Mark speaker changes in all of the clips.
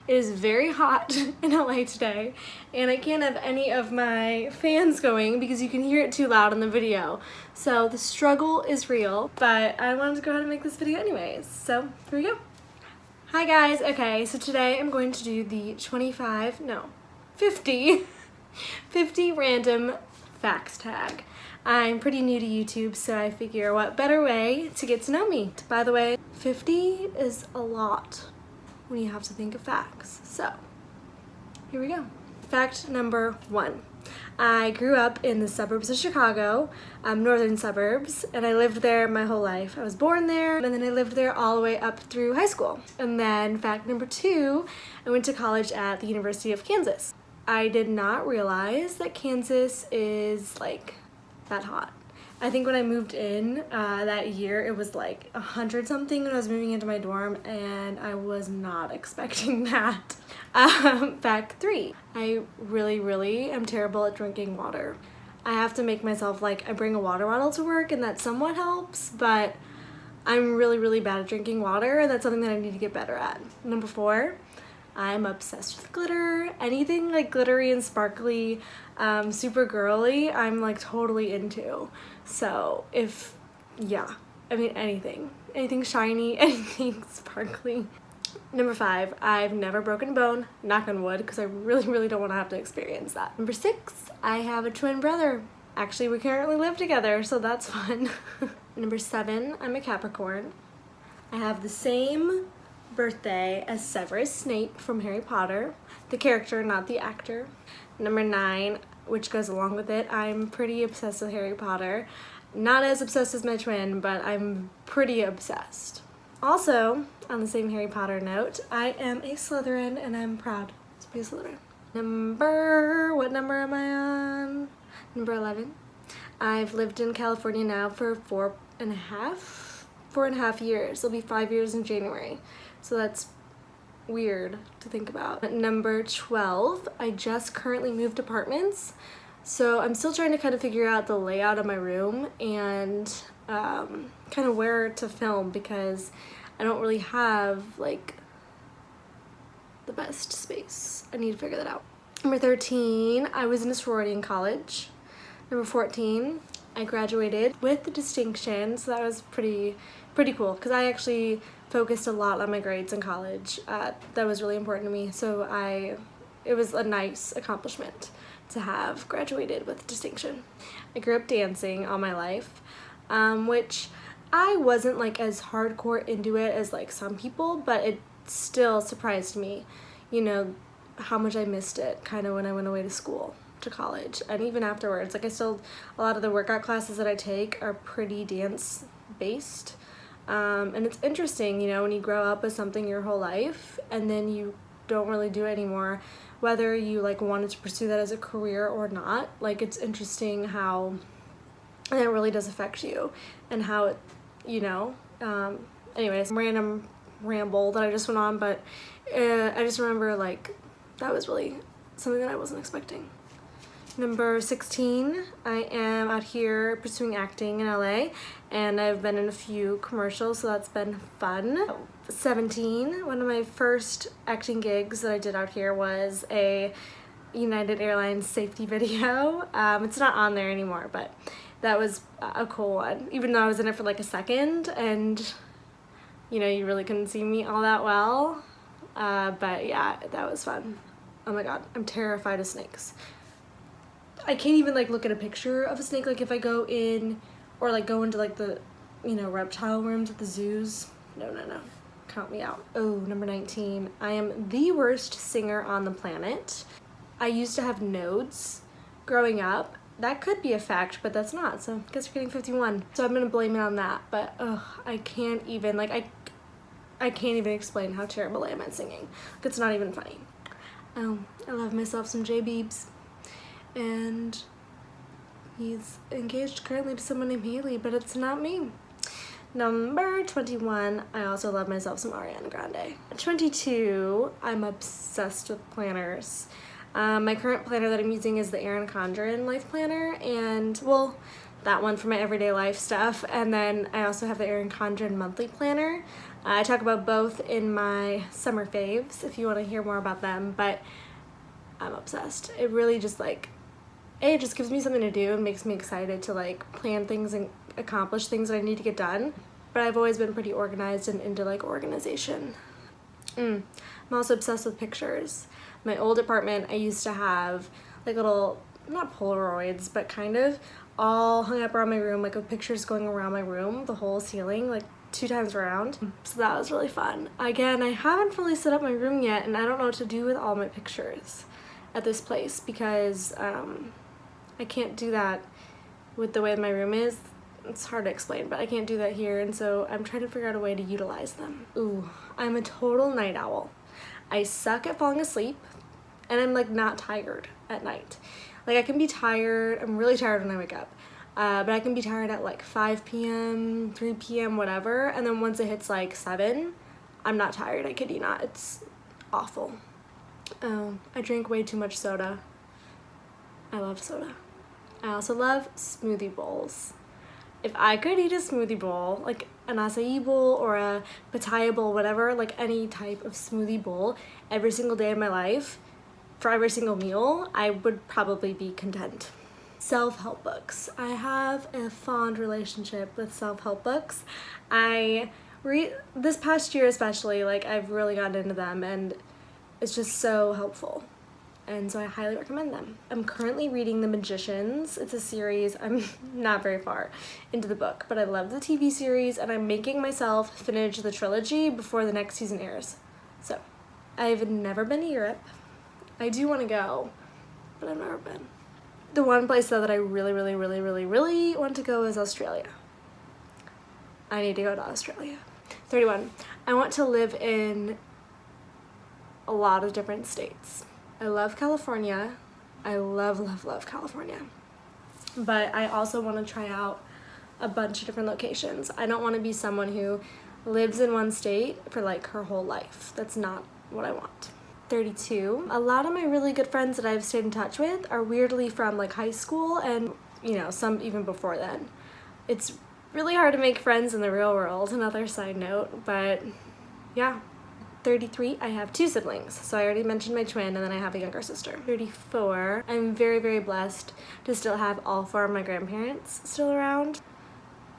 Speaker 1: It is very hot in LA today, and I can't have any of my fans going because you can hear it too loud in the video. So the struggle is real, but I wanted to go ahead and make this video anyways. So here we go. Hi guys, okay, so today I'm going to do the 50 random facts tag. I'm pretty new to YouTube, so I figure what better way to get to know me. By the way, 50 is a lot when you have to think of facts. So here we go. Fact number 1. I grew up in the suburbs of Chicago, northern suburbs, and I lived there my whole life. I was born there, and then I lived there all the way up through high school. And then fact number 2, I went to college at the University of Kansas. I did not realize that Kansas is like that hot. I think when I moved in that year, it was like 100 something when I was moving into my dorm, and I was not expecting that. Fact 3, I really am terrible at drinking water. I have to make myself, like, I bring a water bottle to work and that somewhat helps, but I'm really bad at drinking water, and that's something that I need to get better at. Number 4, I'm obsessed with glitter. Anything like glittery and sparkly, super girly, I'm like totally into. So anything shiny, anything sparkly. Number 5, I've never broken a bone, knock on wood, because I really don't want to have to experience that. Number 6, I have a twin brother. Actually, we currently live together, so that's fun. Number 7, I'm a Capricorn. I have the same birthday as Severus Snape from Harry Potter, the character, not the actor. Number 9, which goes along with it, I'm pretty obsessed with Harry Potter. Not as obsessed as my twin, but I'm pretty obsessed. Also, on the same Harry Potter note, I am a Slytherin, and I'm proud to be a Slytherin. What number am I on? Number 11. I've lived in California now for 4.5 years. It'll be 5 years in January. So that's weird to think about. At number 12, I just currently moved apartments. So I'm still trying to kind of figure out the layout of my room and kind of where to film, because I don't really have like the best space. I need to figure that out. Number 13, I was in a sorority in college. Number 14, I graduated with distinction, so that was pretty cool, because I actually focused a lot on my grades in college. That was really important to me, so it was a nice accomplishment to have graduated with distinction. I grew up dancing all my life, which I wasn't like as hardcore into it as like some people, but it still surprised me, you know, how much I missed it kind of when I went away to school, to college, and even afterwards. Like, a lot of the workout classes that I take are pretty dance based, and it's interesting, you know, when you grow up with something your whole life and then you don't really do it anymore, whether you like wanted to pursue that as a career or not. Like, it's interesting how and it really does affect you, and how it, you know, anyways, random ramble that I just went on, but I just remember like that was really something that I wasn't expecting. Number 16, I am out here pursuing acting in LA, and I've been in a few commercials, so that's been fun. 17, one of my first acting gigs that I did out here was a United Airlines safety video. It's not on there anymore, but that was a cool one, even though I was in it for like a second, and you know, you really couldn't see me all that well, but yeah, that was fun. Oh my god, I'm terrified of snakes. I can't even like look at a picture of a snake. Like, if I go in or like go into like the, you know, reptile rooms at the zoos, no, count me out. Oh, number 19, I am the worst singer on the planet. I used to have nodes growing up. That could be a fact, but that's not, so I guess you're getting 51. So I'm gonna blame it on that, but I can't even, like, I can't even explain how terrible I am at singing. It's not even funny. I love myself some J Beebs, and he's engaged currently to someone named Hayley, but it's not me. Number 21, I also love myself some Ariana Grande. 22, I'm obsessed with planners. My current planner that I'm using is the Erin Condren Life Planner, and, well, that one for my everyday life stuff, and then I also have the Erin Condren Monthly Planner. I talk about both in my summer faves if you want to hear more about them, but I'm obsessed. It really just like, it just gives me something to do and makes me excited to like plan things and accomplish things that I need to get done. But I've always been pretty organized and into like organization. I'm also obsessed with pictures. My old apartment, I used to have like little, not Polaroids, but kind of all hung up around my room, like with pictures going around my room, the whole ceiling, like 2 times around. So that was really fun. Again, I haven't fully set up my room yet, and I don't know what to do with all my pictures at this place because I can't do that with the way my room is. It's hard to explain, but I can't do that here, and so I'm trying to figure out a way to utilize them. Ooh, I'm a total night owl. I suck at falling asleep, and I'm like not tired at night. Like I can be tired, I'm really tired when I wake up, but I can be tired at like 5 p.m., 3 p.m., whatever, and then once it hits like 7, I'm not tired, I kid you not. It's awful. I drink way too much soda. I love soda. I also love smoothie bowls. If I could eat a smoothie bowl, like an acai bowl or a pitaya bowl, whatever, like any type of smoothie bowl every single day of my life, for every single meal, I would probably be content. Self-help books. I have a fond relationship with self-help books. This past year especially, like I've really gotten into them and it's just so helpful. And so I highly recommend them. I'm currently reading The Magicians. It's a series. I'm not very far into the book, but I love the TV series and I'm making myself finish the trilogy before the next season airs. So I've never been to Europe. I do want to go, but I've never been. The one place though that I really want to go is Australia. I need to go to Australia. 31. I want to live in a lot of different states. I love California. I love California. But I also want to try out a bunch of different locations. I don't want to be someone who lives in one state for like her whole life. That's not what I want. 32. A lot of my really good friends that I've stayed in touch with are weirdly from like high school and, you know, some even before then. It's really hard to make friends in the real world, another side note, but yeah. 33, I have 2 siblings. So I already mentioned my twin and then I have a younger sister. 34, I'm very blessed to still have all 4 of my grandparents still around.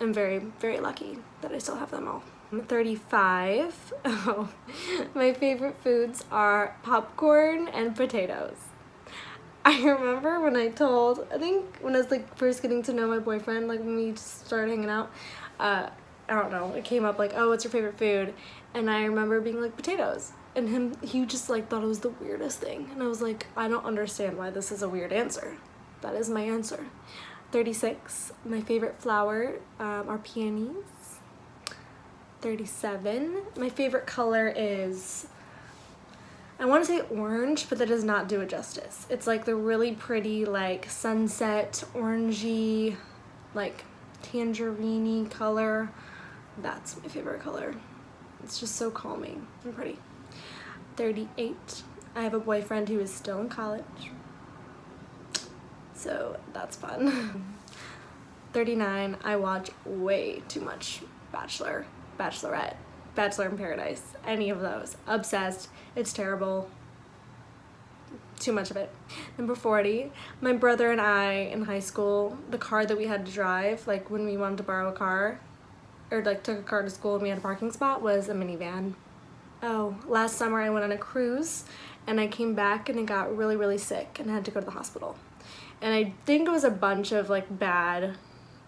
Speaker 1: I'm very lucky that I still have them all. 35, oh, my favorite foods are popcorn and potatoes. I remember when I think when I was like first getting to know my boyfriend, like when we just started hanging out, I don't know, it came up like, oh, what's your favorite food? And I remember being like, potatoes. And he just like thought it was the weirdest thing. And I was like, I don't understand why this is a weird answer. That is my answer. 36, my favorite flower are peonies. 37, my favorite color is, I want to say orange, but that does not do it justice. It's like the really pretty like sunset orangey, like tangerine color. That's my favorite color. It's just so calming and pretty. 38, I have a boyfriend who is still in college, so that's fun. 39, I watch way too much Bachelor, Bachelorette, Bachelor in Paradise, any of those. Obsessed. It's terrible. Too much of it. Number 40, my brother and I in high school, the car that we had to drive, like when we wanted to borrow a car, or like took a car to school and we had a parking spot, was a minivan. Oh, last summer I went on a cruise and I came back and I got really sick and had to go to the hospital. And I think it was a bunch of like bad,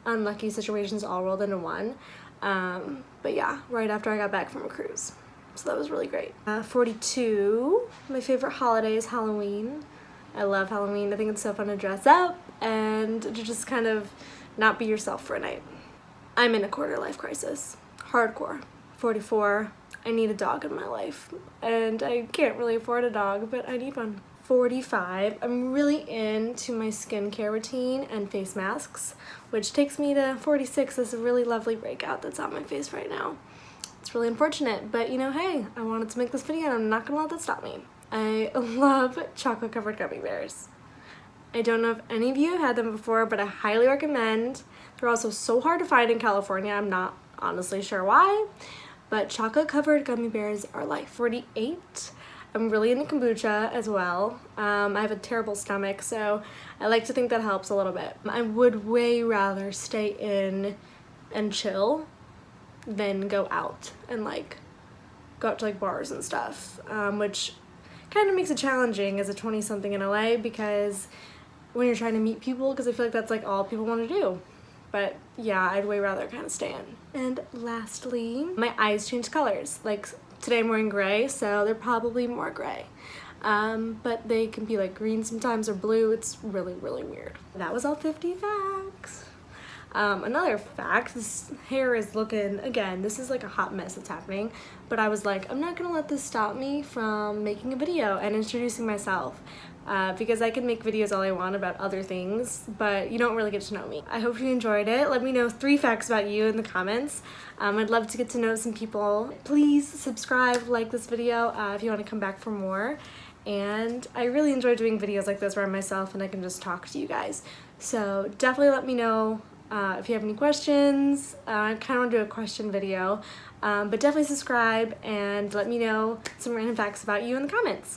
Speaker 1: unlucky situations all rolled into one. But yeah, right after I got back from a cruise. So that was really great. 42, my favorite holiday is Halloween. I love Halloween. I think it's so fun to dress up and to just kind of not be yourself for a night. I'm in a quarter life crisis. Hardcore. 44, I need a dog in my life. And I can't really afford a dog, but I need one. 45, I'm really into my skincare routine and face masks, which takes me to 46, this really lovely breakout that's on my face right now. It's really unfortunate, but you know, hey, I wanted to make this video and I'm not gonna let that stop me. I love chocolate covered gummy bears. I don't know if any of you have had them before, but I highly recommend. They're also so hard to find in California. I'm not honestly sure why, but chocolate covered gummy bears are life. 48. I'm really into kombucha as well. I have a terrible stomach, so I like to think that helps a little bit. I would way rather stay in and chill than go out and like go out to like bars and stuff, which kind of makes it challenging as a 20-something in LA because when you're trying to meet people, because I feel like that's like all people want to do. But yeah, I'd way rather kind of stay in. And lastly, my eyes change colors. Like today I'm wearing gray, so they're probably more gray. But they can be like green sometimes or blue. It's really, really weird. That was all 50 facts. Another fact, this hair is looking, again, this is like a hot mess that's happening, but I was like, I'm not gonna let this stop me from making a video and introducing myself. Because I can make videos all I want about other things, but you don't really get to know me. I hope you enjoyed it. Let me know 3 facts about you in the comments. I'd love to get to know some people. Please subscribe, like this video if you want to come back for more. And I really enjoy doing videos like this where I'm myself and I can just talk to you guys. So definitely let me know if you have any questions. I kind of want to do a question video, but definitely subscribe and let me know some random facts about you in the comments.